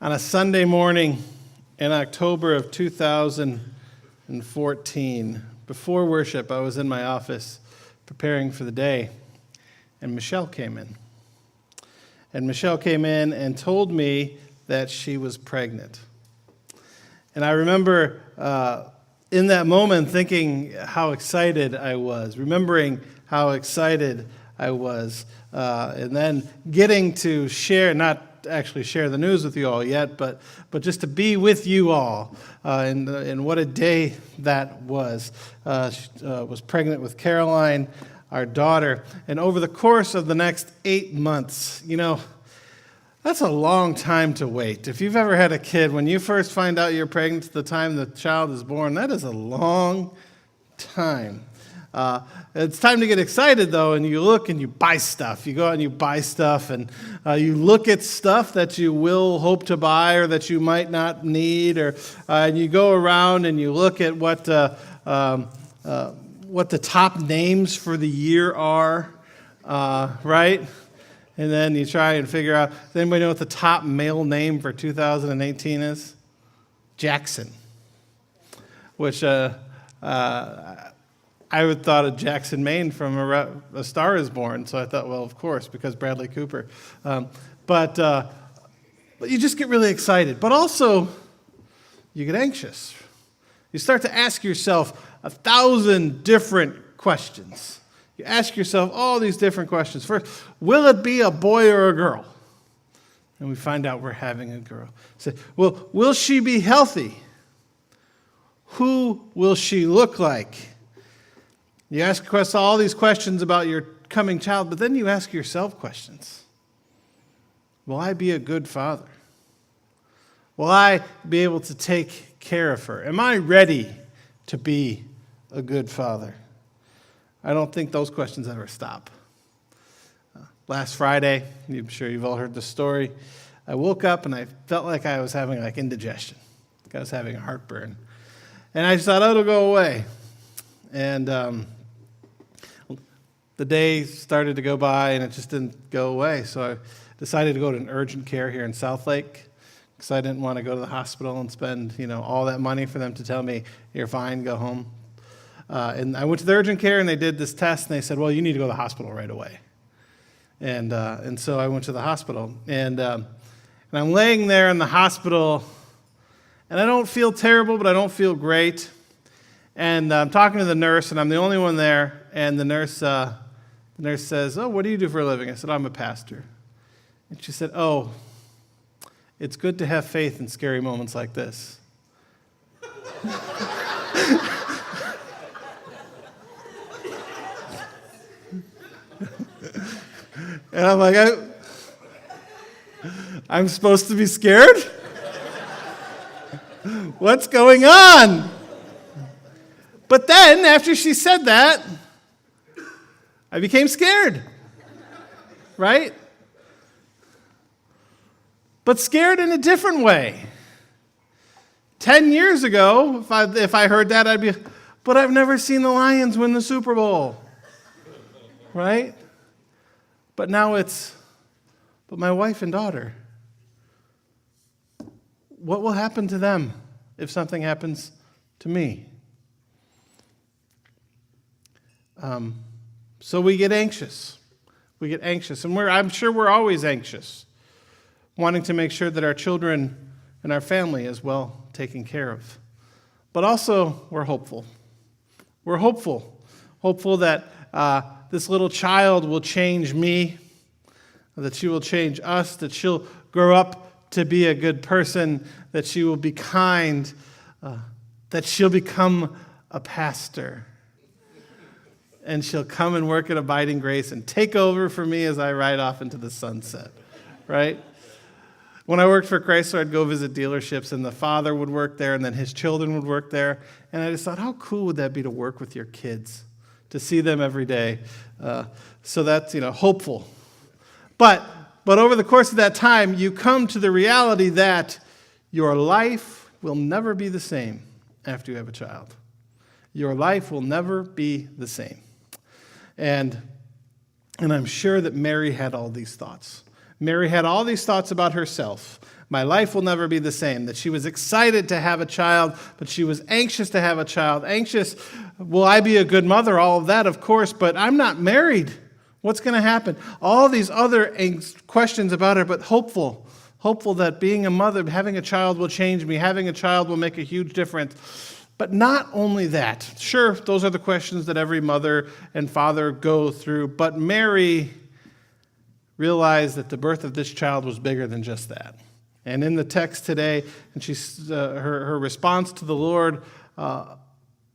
on a Sunday morning in October of 2014. Before worship, I was in my office preparing for the day, and Michelle came in. And Michelle came in and told me that she was pregnant. And I remember in that moment thinking how excited I was, remembering how excited I was, and then getting to share, not actually share the news with you all yet, but just to be with you all, and what a day that was. She was pregnant with Caroline, our daughter, and over the course of the next 8 months, that's a long time to wait. If you've ever had a kid, when you first find out you're pregnant to the time the child is born, that is a long time. It's time to get excited, though, and you look and you buy stuff. You go out and you buy stuff, and you look at stuff that you will hope to buy or that you might not need, and you go around and you look at what the top names for the year are, right? And then you try and figure out, does anybody know what the top male name for 2018 is? Jackson. Which I would thought of Jackson, Maine from A Star Is Born. So I thought, well, of course, because Bradley Cooper. But you just get really excited. But also, you get anxious. You start to ask yourself 1,000 different questions. You ask yourself all these different questions. First, will it be a boy or a girl? And we find out we're having a girl. Say, well, will she be healthy? Who will she look like? You ask all these questions about your coming child, but then you ask yourself questions. Will I be a good father? Will I be able to take care of her? Am I ready to be a good father? I don't think those questions ever stop. Last Friday, I'm sure you've all heard the story, I woke up and I felt like I was having indigestion. Like I was having a heartburn. And I just thought, it'll go away. And the day started to go by and it just didn't go away. So I decided to go to an urgent care here in Southlake because I didn't want to go to the hospital and spend all that money for them to tell me, you're fine, go home. And I went to the urgent care, and they did this test, and they said, well, you need to go to the hospital right away. And so I went to the hospital. And I'm laying there in the hospital, and I don't feel terrible, but I don't feel great. And I'm talking to the nurse, and I'm the only one there. And the nurse says, oh, what do you do for a living? I said, I'm a pastor. And she said, oh, it's good to have faith in scary moments like this. And I'm like, I'm supposed to be scared? What's going on? But then, after she said that, I became scared. Right? But scared in a different way. 10 years ago, if I heard that, I'd be, but I've never seen the Lions win the Super Bowl. Right? But now but my wife and daughter, what will happen to them if something happens to me? So we get anxious. We get anxious. And I'm sure we're always anxious, wanting to make sure that our children and our family is well taken care of. But also, we're hopeful. We're hopeful. Hopeful that this little child will change me, that she will change us, that she'll grow up to be a good person, that she will be kind, that she'll become a pastor. And she'll come and work at Abiding Grace and take over for me as I ride off into the sunset, right? When I worked for Chrysler, I'd go visit dealerships, and the father would work there, and then his children would work there. And I just thought, how cool would that be to work with your kids, to see them every day? So that's, hopeful. But over the course of that time, you come to the reality that your life will never be the same after you have a child. Your life will never be the same. And I'm sure that Mary had all these thoughts. Mary had all these thoughts about herself. my life will never be the same. That she was excited to have a child, but she was anxious to have a child. Anxious, will I be a good mother? All of that, of course, but I'm not married. What's going to happen? All these other questions about her, but hopeful. Hopeful that being a mother, having a child will change me. Having a child will make a huge difference. But not only that. Sure, those are the questions that every mother and father go through. But Mary realized that the birth of this child was bigger than just that. And in the text today, and her response to the Lord,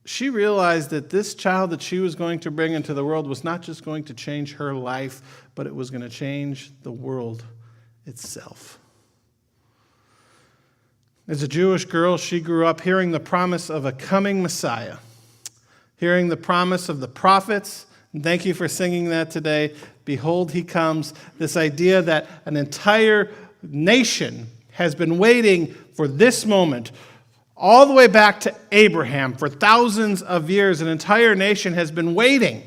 she realized that this child that she was going to bring into the world was not just going to change her life, but it was going to change the world itself. As a Jewish girl, she grew up hearing the promise of a coming Messiah, hearing the promise of the prophets. And thank you for singing that today. Behold, he comes. This idea that an entire nation has been waiting for this moment, all the way back to Abraham. For thousands of years, an entire nation has been waiting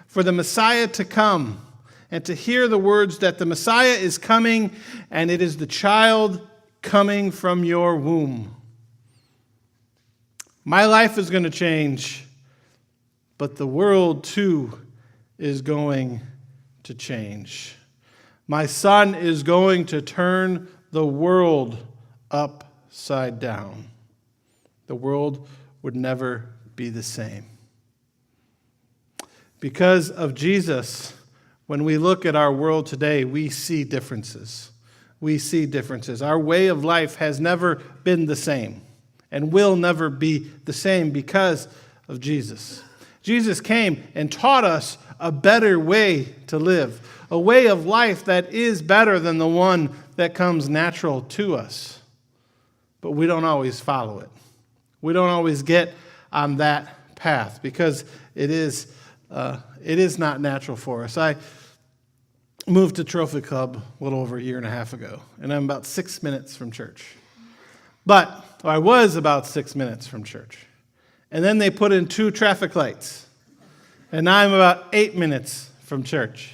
for the Messiah to come and to hear the words that the Messiah is coming, and it is the child coming from your womb. My life is going to change, but the world too is going to change. My son is going to turn the world upside down. The world would never be the same. Because of Jesus, when we look at our world today, we see differences. We see differences. Our way of life has never been the same and will never be the same because of Jesus. Jesus came and taught us a better way to live, a way of life that is better than the one that comes natural to us. But we don't always follow it. We don't always get on that path because it is not natural for us. I moved to Trophy Club a little over a year and a half ago, and I'm about 6 minutes from church. I was about 6 minutes from church. And then they put in 2 traffic lights, and now I'm about 8 minutes from church.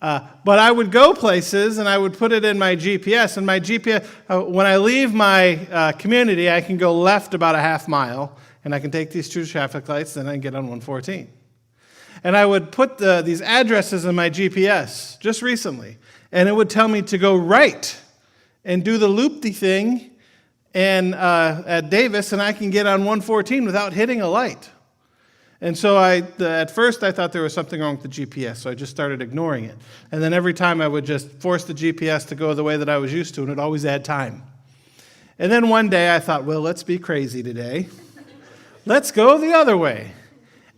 But I would go places, and I would put it in my GPS, and my GPS, when I leave my community, I can go left about a half mile, and I can take these 2 traffic lights, then I can get on 114. And I would put these addresses in my GPS just recently, and it would tell me to go right and do the loop-de thing and at Davis, and I can get on 114 without hitting a light. And so at first I thought there was something wrong with the GPS, so I just started ignoring it. And then every time I would just force the GPS to go the way that I was used to, and it would always add time. And then one day I thought, well, let's be crazy today. Let's go the other way.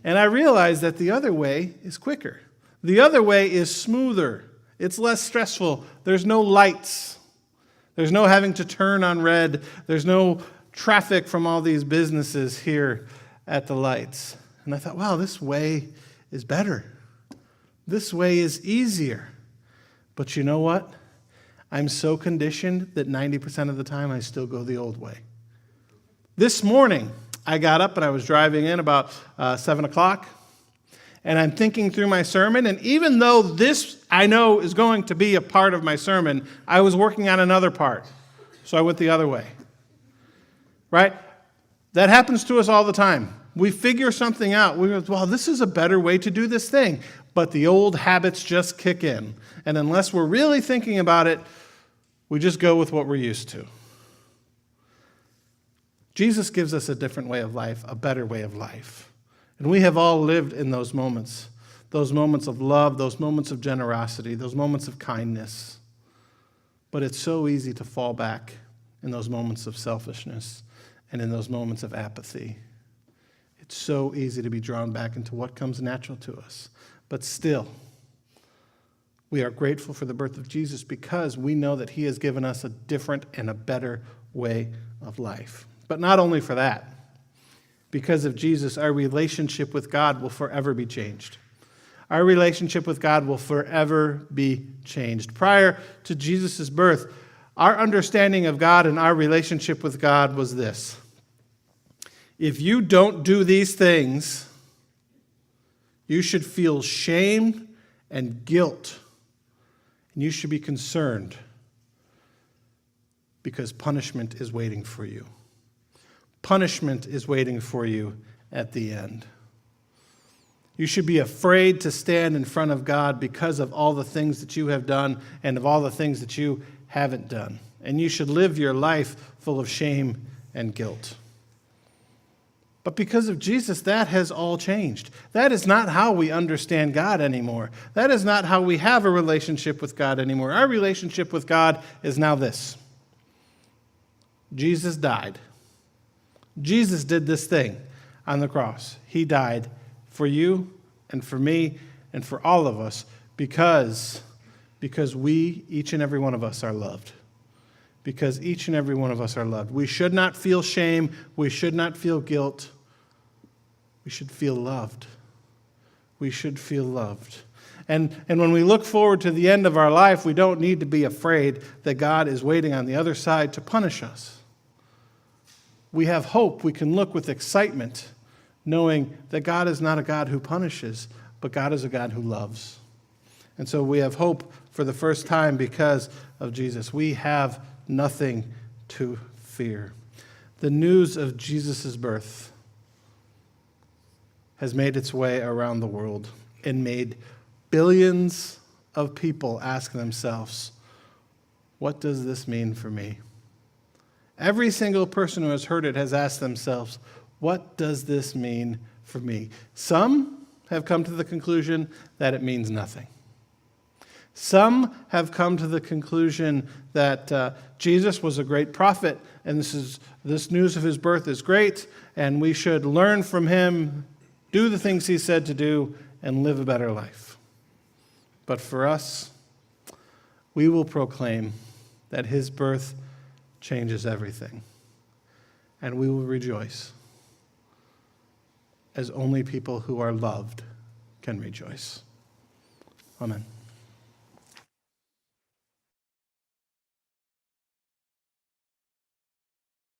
And I realized that the other way is quicker. The other way is smoother. It's less stressful. There's no lights. There's no having to turn on red. There's no traffic from all these businesses here at the lights. And I thought, wow, this way is better. This way is easier. But you know what? I'm so conditioned that 90% of the time I still go the old way. This morning, I got up and I was driving in about 7 o'clock, and I'm thinking through my sermon, and even though this I know is going to be a part of my sermon, I was working on another part, so I went the other way. Right? That happens to us all the time. We figure something out. We go, well, this is a better way to do this thing, but the old habits just kick in, and unless we're really thinking about it, we just go with what we're used to. Jesus gives us a different way of life, a better way of life. And we have all lived in those moments of love, those moments of generosity, those moments of kindness. But it's so easy to fall back in those moments of selfishness and in those moments of apathy. It's so easy to be drawn back into what comes natural to us. But still, we are grateful for the birth of Jesus because we know that he has given us a different and a better way of life. But not only for that, because of Jesus, our relationship with God will forever be changed. Our relationship with God will forever be changed. Prior to Jesus' birth, our understanding of God and our relationship with God was this: if you don't do these things, you should feel shame and guilt, and you should be concerned. because punishment is waiting for you. Punishment is waiting for you at the end. You should be afraid to stand in front of God because of all the things that you have done and of all the things that you haven't done. And you should live your life full of shame and guilt. But because of Jesus, that has all changed. That is not how we understand God anymore. That is not how we have a relationship with God anymore. Our relationship with God is now this. Jesus died. Jesus did this thing on the cross. He died for you and for me and for all of us because we, each and every one of us, are loved. Because each and every one of us are loved. We should not feel shame. We should not feel guilt. We should feel loved. We should feel loved. And when we look forward to the end of our life, we don't need to be afraid that God is waiting on the other side to punish us. We have hope. We can look with excitement, knowing that God is not a God who punishes, but God is a God who loves. And so we have hope for the first time because of Jesus. We have nothing to fear. The news of Jesus' birth has made its way around the world and made billions of people ask themselves, what does this mean for me? Every single person who has heard it has asked themselves, what does this mean for me? Some have come to the conclusion that it means nothing. Some have come to the conclusion that Jesus was a great prophet, and this news of his birth is great, and we should learn from him, do the things he said to do, and live a better life. But for us, we will proclaim that his birth changes everything, and we will rejoice as only people who are loved can rejoice. Amen.